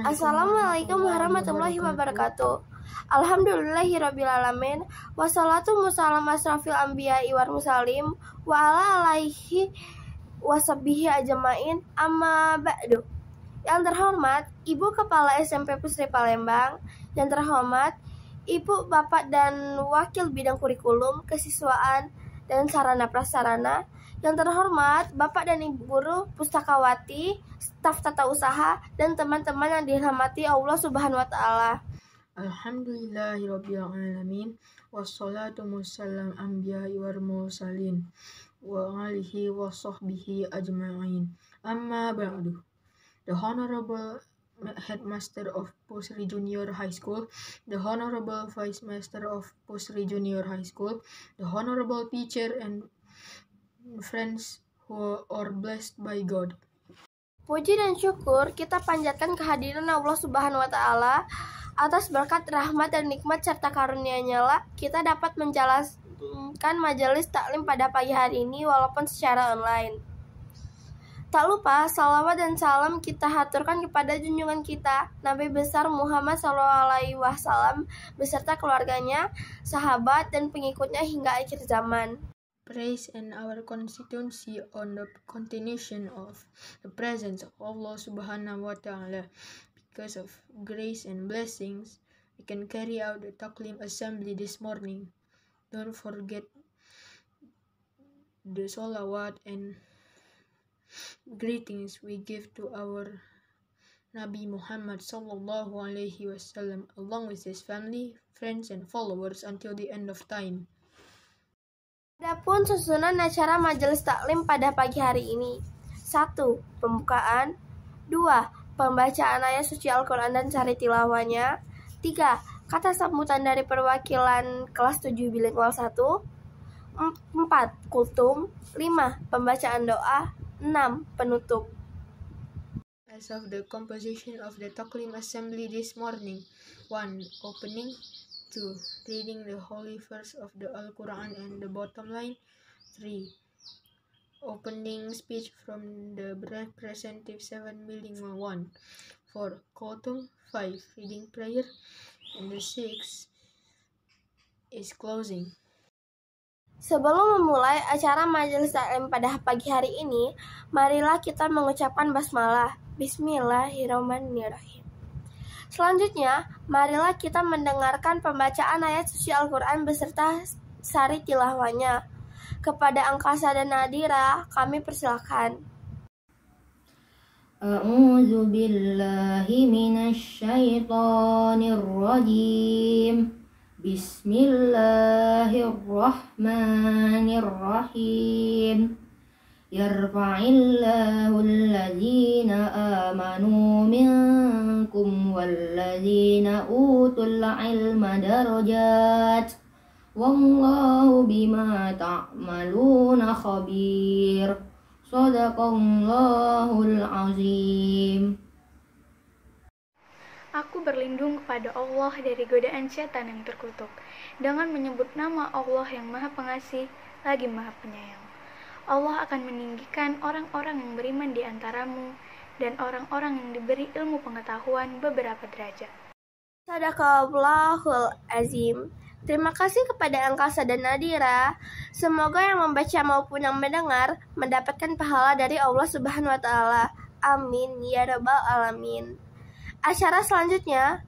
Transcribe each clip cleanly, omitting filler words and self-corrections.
Assalamualaikum warahmatullahi wabarakatuh. Alhamdulillahirrabbilalamin. Wassalatu wassalam asrafil anbiya'i wal mursalin wa ala alaihi washabihi ajmain. Amma ba'du. Yang terhormat Ibu Kepala SMP Pusri Palembang, yang terhormat Ibu, Bapak, dan Wakil Bidang Kurikulum, Kesiswaan, dan Sarana Prasarana, yang terhormat Bapak dan Ibu Guru, Pustakawati, staf tata usaha, dan teman-teman yang dirahmati Allah Subhanahu wa Ta'ala. Alhamdulillahirrabbilalamin. Wassalatu wassalam anbiya'i wal mursalin wa alihi wa sahbihi ajma'in. Amma ba'du. The Honorable Headmaster of Pusri Junior High School, the Honorable Vice Master of Pusri Junior High School, the Honorable Teacher and friends who are blessed by God. Puji dan syukur kita panjatkan kehadiran Allah Subhanahu wa Ta'ala. Atas berkat rahmat dan nikmat serta karunia-Nya lah kita dapat menjalankan majelis taklim pada pagi hari ini walaupun secara online. Tak lupa salawat dan salam kita haturkan kepada junjungan kita Nabi besar Muhammad SAW beserta keluarganya, sahabat, dan pengikutnya hingga akhir zaman. Praise in our constituency on the continuation of the presence of Allah Subhanahu wa Ta'ala. Because of grace and blessings, we can carry out the Taklim assembly this morning. Don't forget the salawat and greetings we give to our Nabi Muhammad sallallahu alaihi wasallam along with his family, friends, and followers until the end of time. Adapun susunan acara majelis taklim pada pagi hari ini: 1. Pembukaan. 2. Pembacaan ayat suci Al-Quran dan sari tilawahnya. 3. Kata sambutan dari perwakilan kelas 7 bilingual 1. 4. Kultum. 5. Pembacaan doa. 6. Penutup. As of the composition of the Taklim assembly this morning: 1. Opening. 2. Reading the holy verse of the Al-Quran and the bottom line. 3. Opening speech from the representative 7 bilingual 1. 4. Kultum. 5. Reading prayer. And the 6 is closing. Sebelum memulai acara majelis taklim pada pagi hari ini, marilah kita mengucapkan basmalah. Bismillahirrahmanirrahim. Selanjutnya, marilah kita mendengarkan pembacaan ayat suci Al-Quran beserta sari tilawahnya. Kepada Angkasa dan Nadira, kami persilakan. A'udzu billahi minasy syaithanir rajim. Bismillahirrahmanirrahim. Yarfa'illahu alladhina amanu minkum walladhina utul ilma darajat. Wallahu bima ta'maluna khabir. Shadaqallahul azim. Aku berlindung kepada Allah dari godaan setan yang terkutuk dengan menyebut nama Allah yang Maha Pengasih lagi Maha Penyayang. Allah akan meninggikan orang-orang yang beriman di antaramu dan orang-orang yang diberi ilmu pengetahuan beberapa derajat. Shadaqallahul azim. Terima kasih kepada Angkasa dan Nadira. Semoga yang membaca maupun yang mendengar mendapatkan pahala dari Allah Subhanahu wa Ta'ala. Amin ya rabbal alamin. Acara selanjutnya,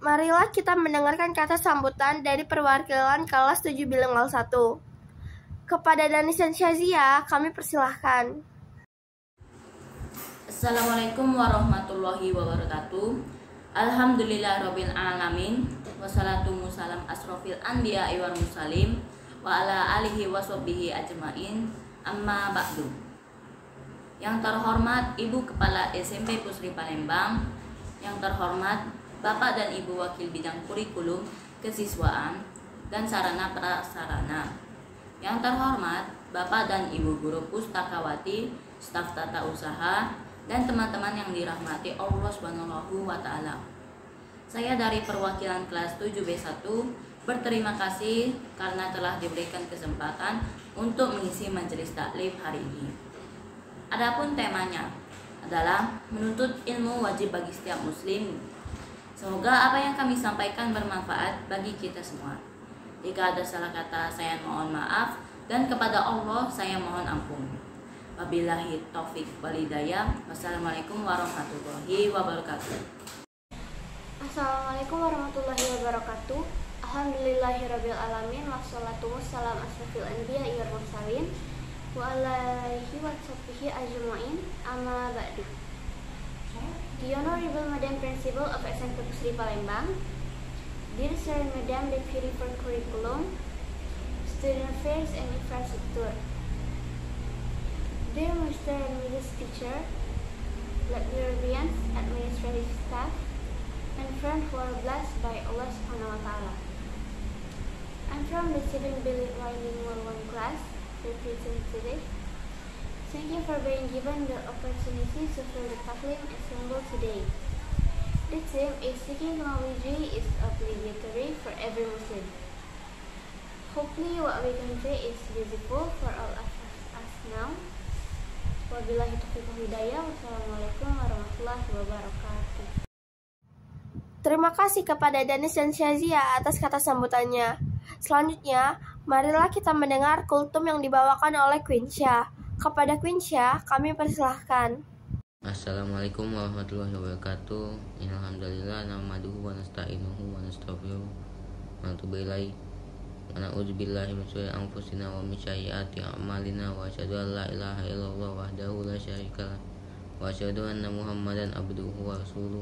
marilah kita mendengarkan kata sambutan dari perwakilan kelas 7 bilingual 1. Kepada Danisan Syazia, kami persilahkan. Assalamualaikum warahmatullahi wabarakatuh. Alhamdulillahirabbil alamin. Wassalatu wassalam asrofil anbiya'i wal mursalin wa ala alihi washabihi ajmain. Amma ba'du. Yang terhormat Ibu Kepala SMP Pusri Palembang, yang terhormat Bapak dan Ibu Wakil Bidang Kurikulum, Kesiswaan, dan Sarana Prasarana, yang terhormat Bapak dan Ibu Guru Pustakawati, staf tata usaha, dan teman-teman yang dirahmati Allah Subhanahu wa Ta'ala. Saya dari perwakilan kelas 7B1 berterima kasih karena telah diberikan kesempatan untuk mengisi majelis taklim hari ini. Adapun temanya adalah menuntut ilmu wajib bagi setiap muslim. Semoga apa yang kami sampaikan bermanfaat bagi kita semua. Jika ada salah kata, saya mohon maaf, dan kepada Allah saya mohon ampun. Wabillahi taufik wal hidayah. Wassalamualaikum warahmatullahi wabarakatuh. Assalamualaikum warahmatullahi wabarakatuh. Alhamdulillahirabbil alamin wassalatu wassalam asrofil anbiya wal mursalin wa alaihi wa sahbihi ajma'in amma ba'du. The Honorable Madam Principal of SMK Pusri Palembang, Dear Sir and Madam Deputy for Curriculum, Student Affairs and Infrastructure, Dear Mr. and Mrs. Teacher, librarians, administrative staff, and friends who are blessed by Allah Subhanahu wa Ta'ala. I'm from the student bilingual 1 class, representative. Thank you for being given the opportunity to fill the Taklim assembled today. The theme is seeking knowledge is obligatory for every Muslim. Hopefully what we can say is useful for all of us now. Wabillahi taufiq wal hidayah. Wassalamualaikum warahmatullahi wabarakatuh. Terima kasih kepada Danis dan Syazia atas kata sambutannya. Selanjutnya, marilah kita mendengar kultum yang dibawakan oleh Queen Syah. Kepada Queen Syah, kami persilahkan. Assalamualaikum warahmatullahi wabarakatuh. Alhamdulillah nahmaduhu wa nasta'inuhu wa nastaghfiruh wa natubu ilaihi wa na'udzu billahi min syururi anfusina wa min sayyiati a'malina wa asyhadu an la ilaha illallah wahdahu la syarikalah wa asyhadu anna Muhammadan abduhu wa rasuluh.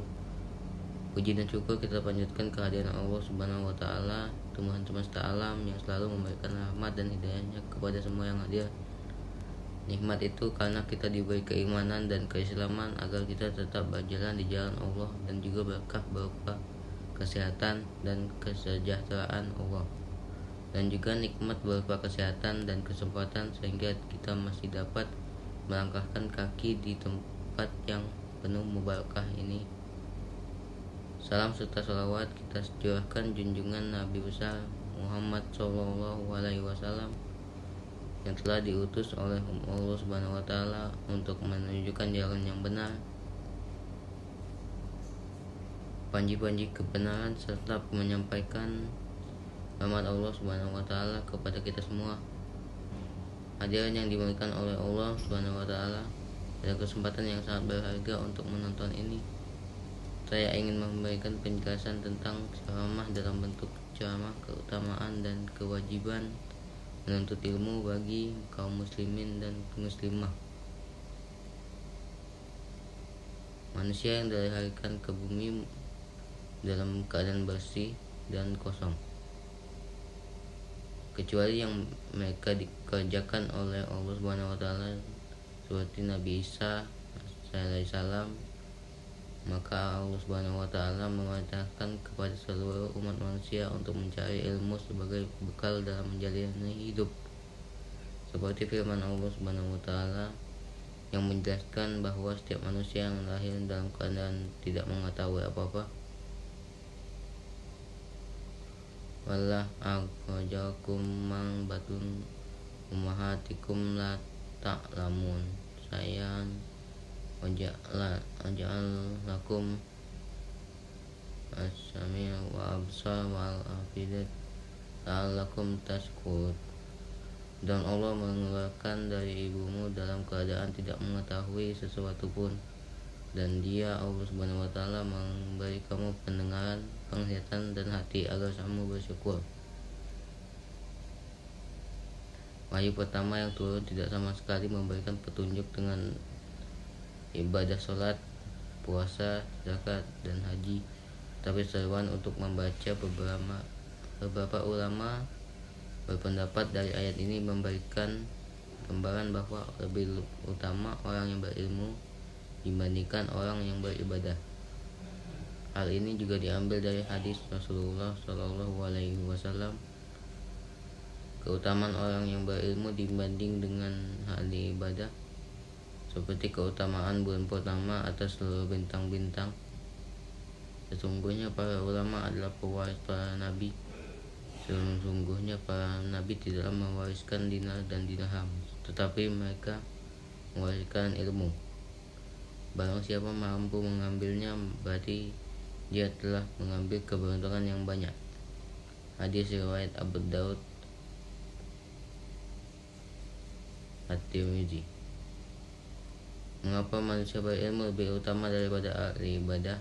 Puji dan syukur kita panjatkan kehadiran Allah Subhanahu wa Ta'ala, Tuhan semesta alam yang selalu memberikan rahmat dan hidayahnya kepada semua yang hadir. Nikmat itu karena kita diberi keimanan dan keislaman agar kita tetap berjalan di jalan Allah, dan juga berkah berupa kesehatan dan kesejahteraan Allah, dan juga nikmat berupa kesehatan dan kesempatan sehingga kita masih dapat melangkahkan kaki di tempat yang penuh mubarakah ini. Salam serta salawat kita curahkan junjungan Nabi besar Muhammad SAW yang telah diutus oleh Allah Subhanahu wa Ta'ala untuk menunjukkan jalan yang benar, panji-panji kebenaran, serta menyampaikan rahmat Allah Subhanahu wa Ta'ala kepada kita semua. Hadirin yang dimuliakan oleh Allah Subhanahu wa Ta'ala, pada kesempatan yang sangat berharga untuk menonton ini, saya ingin memberikan penjelasan tentang ceramah dalam bentuk ceramah keutamaan dan kewajiban menuntut ilmu bagi kaum muslimin dan muslimah. Manusia yang dilahirkan ke bumi dalam keadaan bersih dan kosong, kecuali yang mereka dikerjakan oleh Allah Subhanahu wa Ta'ala, seperti Nabi Isa alaihissalam. Maka Allah Subhanahu wa Ta'ala memerintahkan kepada seluruh umat manusia untuk mencari ilmu sebagai bekal dalam menjalani hidup, seperti firman Allah Subhanahu wa Ta'ala yang menjelaskan bahwa setiap manusia yang lahir dalam keadaan tidak mengetahui apa-apa. Wallah akhrajakum mang batun ummahatikum la ta'lamun sayan waja'al lakum as-sami' wa absar wal afidat la'allakum tashkurun. Dan Allah mengeluarkan dari ibumu dalam keadaan tidak mengetahui sesuatu pun, dan Dia Allah Subhanahu wa Ta'ala memberi kamu pendengaran, penglihatan, dan hati agar kamu bersyukur. Wahyu pertama yang turun tidak sama sekali memberikan petunjuk dengan ibadah sholat, puasa, zakat, dan haji, tapi seruan untuk membaca. Beberapa ulama berpendapat dari ayat ini memberikan gambaran bahwa lebih utama orang yang berilmu dibandingkan orang yang beribadah. Hal ini juga diambil dari hadis Rasulullah SAW. Keutamaan orang yang berilmu dibanding dengan ahli ibadah seperti keutamaan bulan purnama atas seluruh bintang-bintang. Sesungguhnya para ulama adalah pewaris para nabi. Sesungguhnya para nabi tidaklah mewariskan dinar dan dirham, tetapi mereka mewariskan ilmu. Barang siapa mampu mengambilnya, berarti dia telah mengambil keberuntungan yang banyak. Hadis riwayat Abu Daud, At-Tirmidzi. Mengapa manusia berilmu lebih utama daripada ahli ibadah?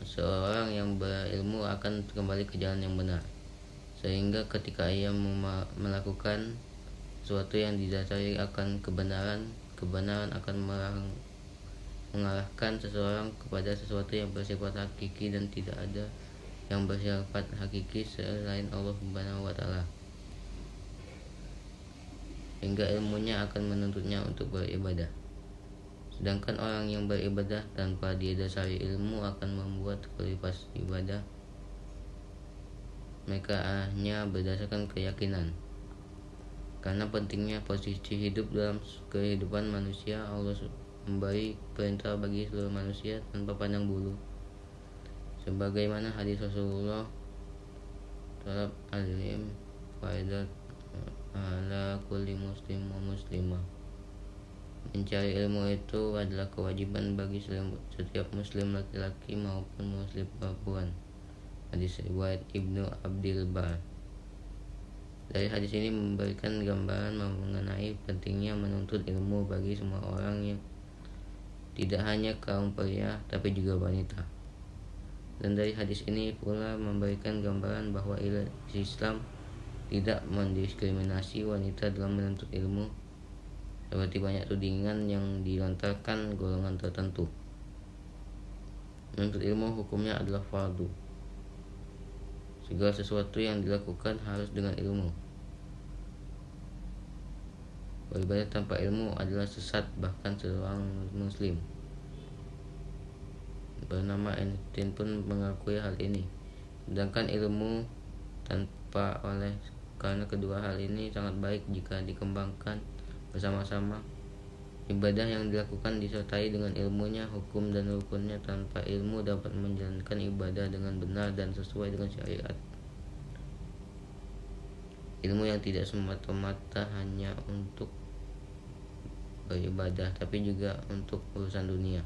Seorang yang berilmu akan kembali ke jalan yang benar, sehingga ketika ia melakukan sesuatu yang didasari akan kebenaran akan mengarahkan seseorang kepada sesuatu yang bersifat hakiki, dan tidak ada yang bersifat hakiki selain Allah Subhanahu wa Ta'ala, hingga ilmunya akan menuntutnya untuk beribadah. Sedangkan orang yang beribadah tanpa didasari ilmu akan membuat kualitas ibadah mereka hanya berdasarkan keyakinan. Karena pentingnya posisi hidup dalam kehidupan manusia, Allah memberi perintah bagi seluruh manusia tanpa pandang bulu, sebagaimana hadis Rasulullah, talab alim faidat ala kulli muslim wa muslimah. Mencari ilmu itu adalah kewajiban bagi setiap muslim laki-laki maupun muslim perempuan. Hadis riwayat Ibnu Abdil Bar. Dari hadis ini memberikan gambaran mengenai pentingnya menuntut ilmu bagi semua orang, yang tidak hanya kaum pria tapi juga wanita. Dan dari hadis ini pula memberikan gambaran bahwa Islam tidak mendiskriminasi wanita dalam menuntut ilmu, seperti banyak tudingan yang dilontarkan golongan tertentu. Menuntut ilmu hukumnya adalah fardu. Segala sesuatu yang dilakukan harus dengan ilmu. Beribadah tanpa ilmu adalah sesat, bahkan seorang muslim bernama Einstein pun mengakui hal ini. Sedangkan ilmu tanpa karena kedua hal ini sangat baik jika dikembangkan bersama-sama. Ibadah yang dilakukan disertai dengan ilmunya, hukum dan rukunnya. Tanpa ilmu dapat menjalankan ibadah dengan benar dan sesuai dengan syariat. Ilmu yang tidak semata-mata hanya untuk beribadah, tapi juga untuk urusan dunia.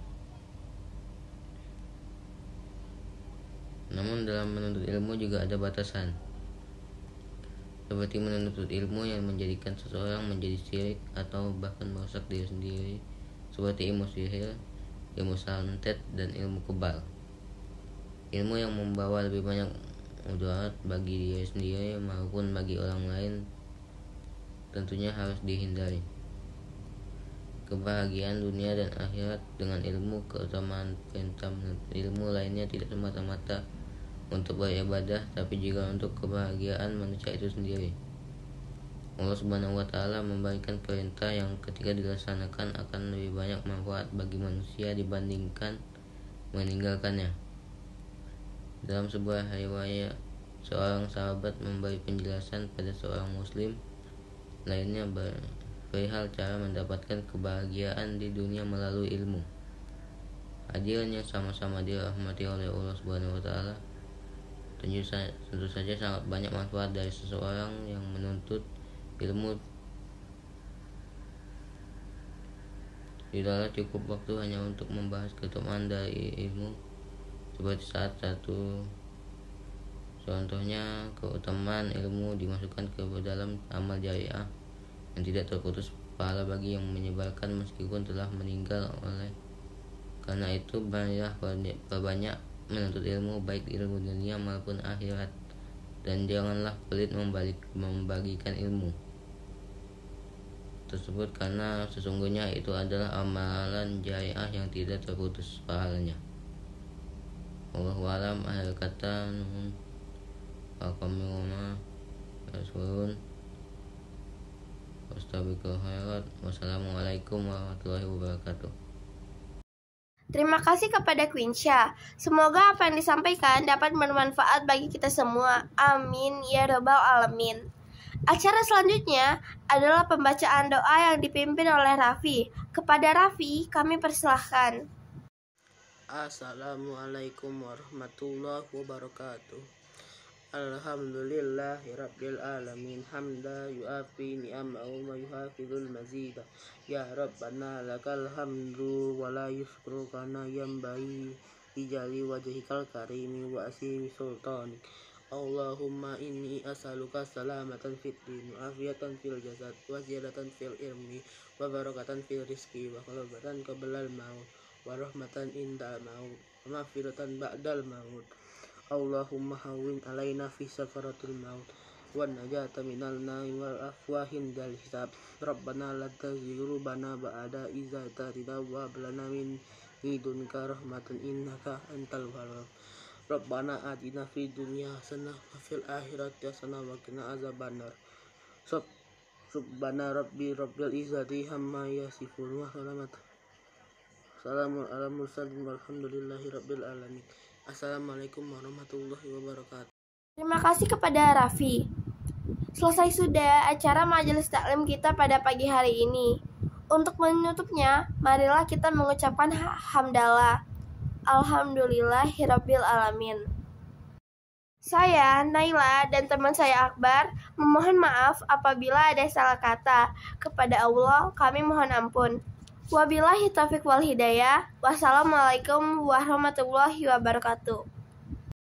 Namun dalam menuntut ilmu juga ada batasan, seperti menuntut ilmu yang menjadikan seseorang menjadi syirik atau bahkan merusak diri sendiri, seperti ilmu sihir, ilmu santet, dan ilmu kebal. Ilmu yang membawa lebih banyak mudarat bagi diri sendiri maupun bagi orang lain tentunya harus dihindari. Kebahagiaan dunia dan akhirat dengan ilmu, keutamaan perintah ilmu lainnya tidak semata-mata untuk beribadah, tapi juga untuk kebahagiaan manusia itu sendiri. Allah Subhanahu wa Ta'ala memberikan perintah yang ketika dilaksanakan akan lebih banyak manfaat bagi manusia dibandingkan meninggalkannya. Dalam sebuah riwayat, seorang sahabat memberi penjelasan pada seorang muslim lainnya perihal cara mendapatkan kebahagiaan di dunia melalui ilmu. Hadirin yang sama-sama dirahmati oleh Allah Subhanahu wa Ta'ala, tentu saja sangat banyak manfaat dari seseorang yang menuntut ilmu. Tidaklah cukup waktu hanya untuk membahas keutamaan dari ilmu, seperti saat satu contohnya keutamaan ilmu dimasukkan ke dalam amal jariah yang tidak terputus pahala bagi yang menyebarkan meskipun telah meninggal. Karena itu perbanyak menuntut ilmu, baik ilmu dunia maupun akhirat, dan janganlah pelit membagikan ilmu tersebut, karena sesungguhnya itu adalah amalan jariah yang tidak terputus pahalanya. Wallahu a'lam. Akhir kata, wassalamualaikum warahmatullahi wabarakatuh. Terima kasih kepada Quinsha. Semoga apa yang disampaikan dapat bermanfaat bagi kita semua. Amin ya rabbal alamin. Acara selanjutnya adalah pembacaan doa yang dipimpin oleh Raffi. Kepada Raffi, kami persilahkan. Assalamualaikum warahmatullahi wabarakatuh. Alhamdulillahi Rabbil Alamin hamda yuafi ni'amahu wa yuhafizul mazida. Ya Rabbana lakal hamdu wa la yuskru kana yambai ijali wajhikal karimi wa asimi sultanik. Allahumma inni as'aluka salamatan fid din wa afiyatan fil jasad wa ziyadatan fil ilmi wa barakatan fil rizqi wa khalabatan qablal maut wa rahmatan indal maut wa maghfiratan ba'dal maut. Allahumma hawwin alaina fi sakaratul maut wan najata minal nari wal afwahin dal hisab. Rabbana la tuzigh qulubana ba'da idh hadaytana wa hab lana min ladunka rahmatan innaka antal wahhab. Rabbana atina fid dunya hasanah wa fil akhirati hasanah wa qina azabannar. Subhana rabbil izzati amma yasifun wa salamun alal mursalin walhamdulillahi rabbil alamin. Assalamualaikum warahmatullahi wabarakatuh. Terima kasih kepada Raffi. Selesai sudah acara majelis taklim kita pada pagi hari ini. Untuk menutupnya, marilah kita mengucapkan hamdalah. Alhamdulillahirabbil alamin. Saya, Naila, dan teman saya Akbar memohon maaf apabila ada salah kata. Kepada Allah kami mohon ampun. Wabillahi taufiq wal hidayah. Wassalamualaikum warahmatullahi wabarakatuh.